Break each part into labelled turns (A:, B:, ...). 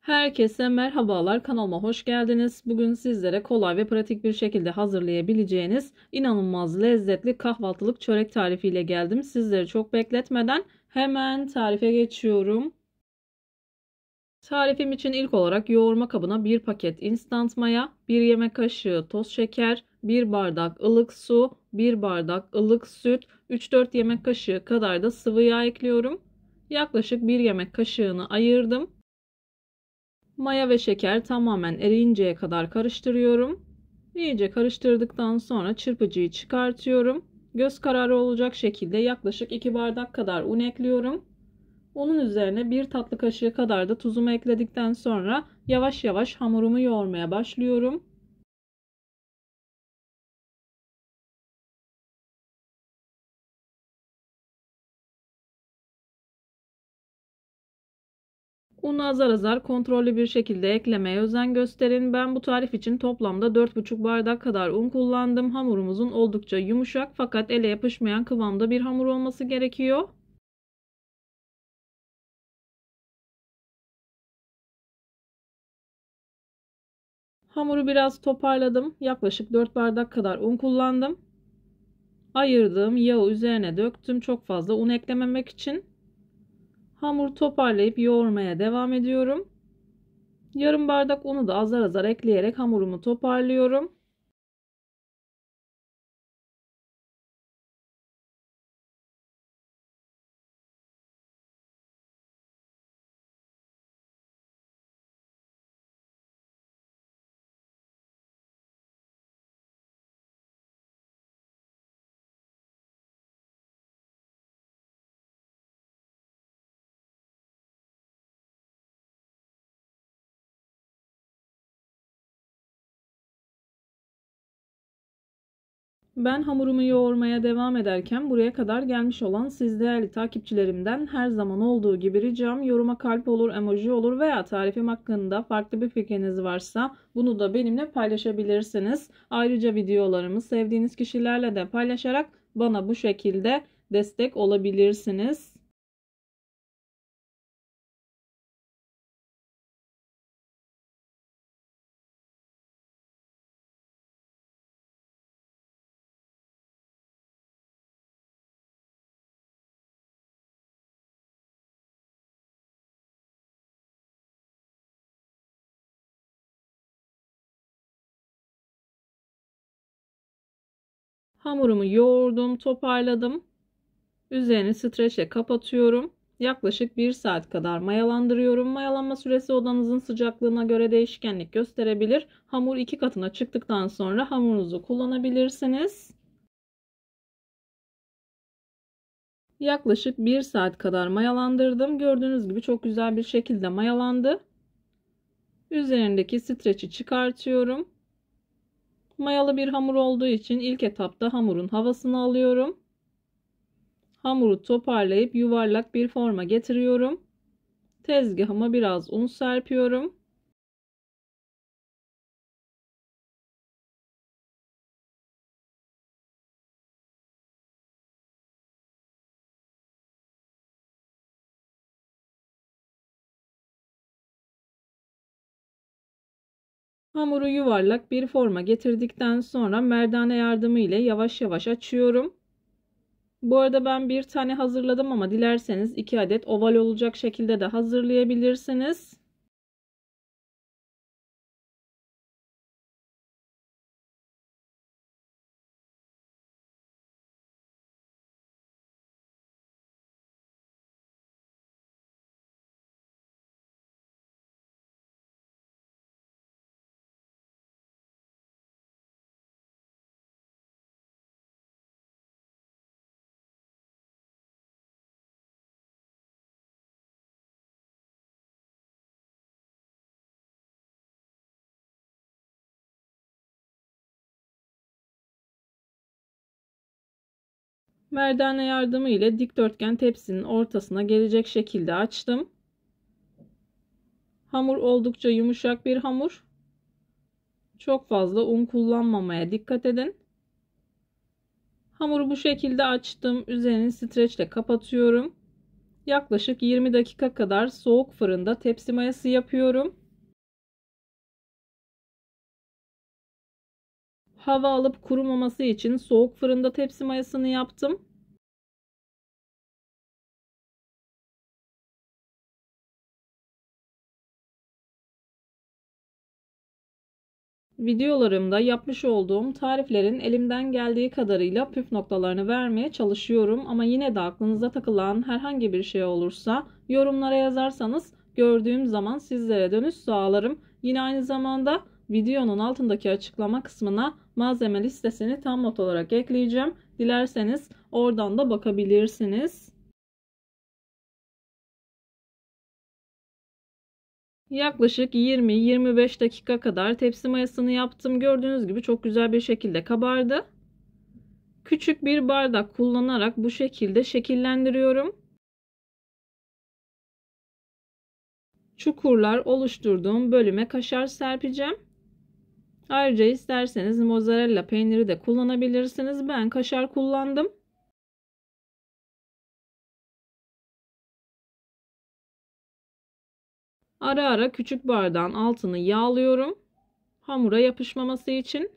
A: Herkese merhabalar, kanalıma hoş geldiniz. Bugün sizlere kolay ve pratik bir şekilde hazırlayabileceğiniz inanılmaz lezzetli kahvaltılık çörek tarifiyle geldim. Sizleri çok bekletmeden hemen tarife geçiyorum. Tarifim için ilk olarak yoğurma kabına 1 paket instant maya, 1 yemek kaşığı toz şeker, 1 bardak ılık su, 1 bardak ılık süt, 3-4 yemek kaşığı kadar da sıvı yağ ekliyorum. Yaklaşık 1 yemek kaşığını ayırdım. Maya ve şeker tamamen eriyinceye kadar karıştırıyorum. İyice karıştırdıktan sonra çırpıcıyı çıkartıyorum. Göz kararı olacak şekilde yaklaşık 2 bardak kadar un ekliyorum. Unun üzerine 1 tatlı kaşığı kadar da tuzumu ekledikten sonra yavaş yavaş hamurumu yoğurmaya başlıyorum. Unu azar azar kontrollü bir şekilde eklemeye özen gösterin. Ben bu tarif için toplamda 4,5 bardak kadar un kullandım. Hamurumuzun oldukça yumuşak fakat ele yapışmayan kıvamda bir hamur olması gerekiyor. Hamuru biraz toparladım. Yaklaşık 4 bardak kadar un kullandım. Ayırdığım yağı üzerine döktüm. Çok fazla un eklememek için. Hamuru toparlayıp yoğurmaya devam ediyorum. Yarım bardak unu da azar azar ekleyerek hamurumu toparlıyorum. Ben hamurumu yoğurmaya devam ederken buraya kadar gelmiş olan siz değerli takipçilerimden her zaman olduğu gibi ricam yoruma kalp olur, emoji olur veya tarifim hakkında farklı bir fikriniz varsa bunu da benimle paylaşabilirsiniz. Ayrıca videolarımı sevdiğiniz kişilerle de paylaşarak bana bu şekilde destek olabilirsiniz. Hamurumu yoğurdum, toparladım. Üzerini streçle kapatıyorum. Yaklaşık 1 saat kadar mayalandırıyorum. Mayalanma süresi odanızın sıcaklığına göre değişkenlik gösterebilir. Hamur 2 katına çıktıktan sonra hamurunuzu kullanabilirsiniz. Yaklaşık 1 saat kadar mayalandırdım. Gördüğünüz gibi çok güzel bir şekilde mayalandı. Üzerindeki streçi çıkartıyorum. Mayalı bir hamur olduğu için ilk etapta hamurun havasını alıyorum. Hamuru toparlayıp yuvarlak bir forma getiriyorum. Tezgahıma biraz un serpiyorum. Hamuru yuvarlak bir forma getirdikten sonra merdane yardımı ile yavaş yavaş açıyorum. Bu arada ben bir tane hazırladım ama dilerseniz 2 adet oval olacak şekilde de hazırlayabilirsiniz. Merdane yardımı ile dikdörtgen tepsinin ortasına gelecek şekilde açtım. Hamur oldukça yumuşak bir hamur. Çok fazla un kullanmamaya dikkat edin. Hamuru bu şekilde açtım. Üzerini streçle kapatıyorum. Yaklaşık 20 dakika kadar soğuk fırında tepsi mayası yapıyorum. Hava alıp kurumaması için soğuk fırında tepsi mayasını yaptım. Videolarımda yapmış olduğum tariflerin elimden geldiği kadarıyla püf noktalarını vermeye çalışıyorum ama yine de aklınıza takılan herhangi bir şey olursa yorumlara yazarsanız gördüğüm zaman sizlere dönüş sağlarım. Yine aynı zamanda videonun altındaki açıklama kısmına malzeme listesini tam not olarak ekleyeceğim. Dilerseniz oradan da bakabilirsiniz. Yaklaşık 20-25 dakika kadar tepsi mayasını yaptım. Gördüğünüz gibi çok güzel bir şekilde kabardı. Küçük bir bardak kullanarak bu şekilde şekillendiriyorum. Çukurlar oluşturduğum bölüme kaşar serpeceğim. Ayrıca isterseniz mozzarella peyniri de kullanabilirsiniz. Ben kaşar kullandım. Ara ara küçük bardağın altını yağlıyorum. Hamura yapışmaması için.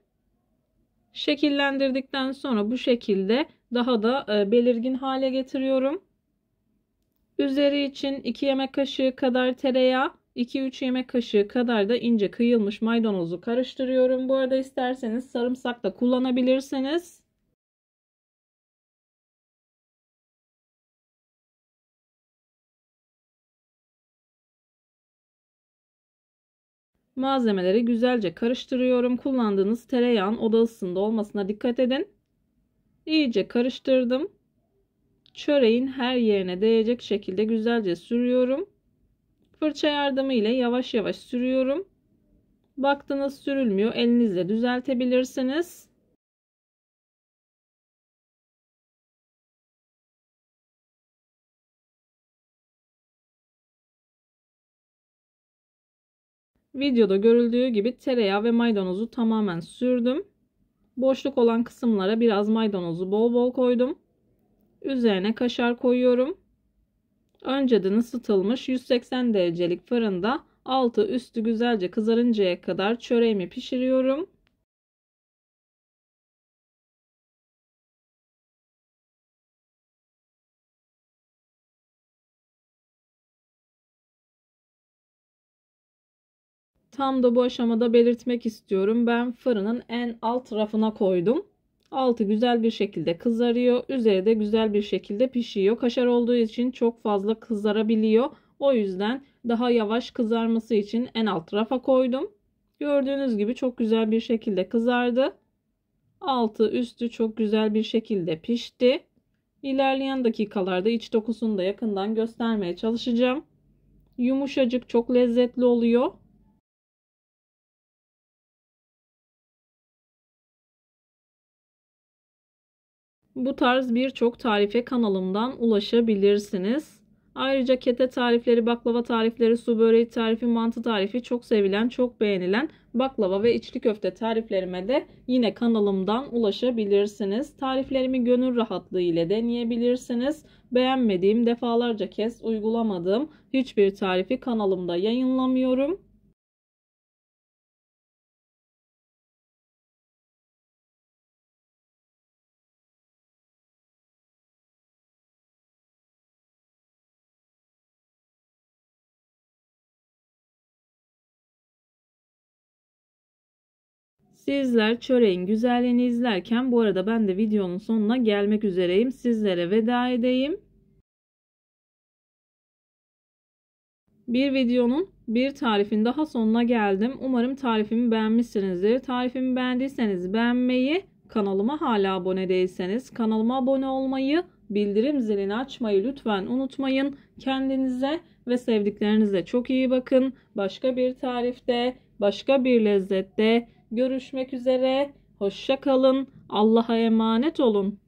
A: Şekillendirdikten sonra bu şekilde daha da belirgin hale getiriyorum. Üzeri için 2 yemek kaşığı kadar tereyağı, 2-3 yemek kaşığı kadar da ince kıyılmış maydanozu karıştırıyorum. Bu arada isterseniz sarımsak da kullanabilirsiniz. Malzemeleri güzelce karıştırıyorum. Kullandığınız tereyağın oda ısısında olmasına dikkat edin. İyice karıştırdım. Çöreğin her yerine değecek şekilde güzelce sürüyorum. Fırça yardımı ile yavaş yavaş sürüyorum. Baktınız sürülmüyor, elinizle düzeltebilirsiniz. Videoda görüldüğü gibi tereyağı ve maydanozu tamamen sürdüm. Boşluk olan kısımlara biraz maydanozu bol bol koydum. Üzerine kaşar koyuyorum. Önceden ısıtılmış 180 derecelik fırında altı üstü güzelce kızarıncaya kadar çöreğimi pişiriyorum. Tam da bu aşamada belirtmek istiyorum. Ben fırının en alt rafına koydum. Altı güzel bir şekilde kızarıyor. Üzeri de güzel bir şekilde pişiyor. Kaşar olduğu için çok fazla kızarabiliyor. O yüzden daha yavaş kızarması için en alt rafa koydum. Gördüğünüz gibi çok güzel bir şekilde kızardı. Altı üstü çok güzel bir şekilde pişti. İlerleyen dakikalarda iç dokusunu da yakından göstermeye çalışacağım. Yumuşacık, çok lezzetli oluyor. Bu tarz birçok tarife kanalımdan ulaşabilirsiniz. Ayrıca kete tarifleri, baklava tarifleri, su böreği tarifi, mantı tarifi çok sevilen, çok beğenilen baklava ve içli köfte tariflerime de yine kanalımdan ulaşabilirsiniz. Tariflerimi gönül rahatlığı ile deneyebilirsiniz. Beğenmediğim, defalarca kez uygulamadığım hiçbir tarifi kanalımda yayınlamıyorum. Sizler çöreğin güzelliğini izlerken bu arada ben de videonun sonuna gelmek üzereyim. Sizlere veda edeyim. Bir videonun bir tarifin daha sonuna geldim. Umarım tarifimi beğenmişsinizdir. Tarifimi beğendiyseniz beğenmeyi, kanalıma hala abone değilseniz kanalıma abone olmayı, bildirim zilini açmayı lütfen unutmayın. Kendinize ve sevdiklerinize çok iyi bakın. Başka bir tarifte, başka bir lezzette görüşmek üzere. Hoşça kalın. Allah'a emanet olun.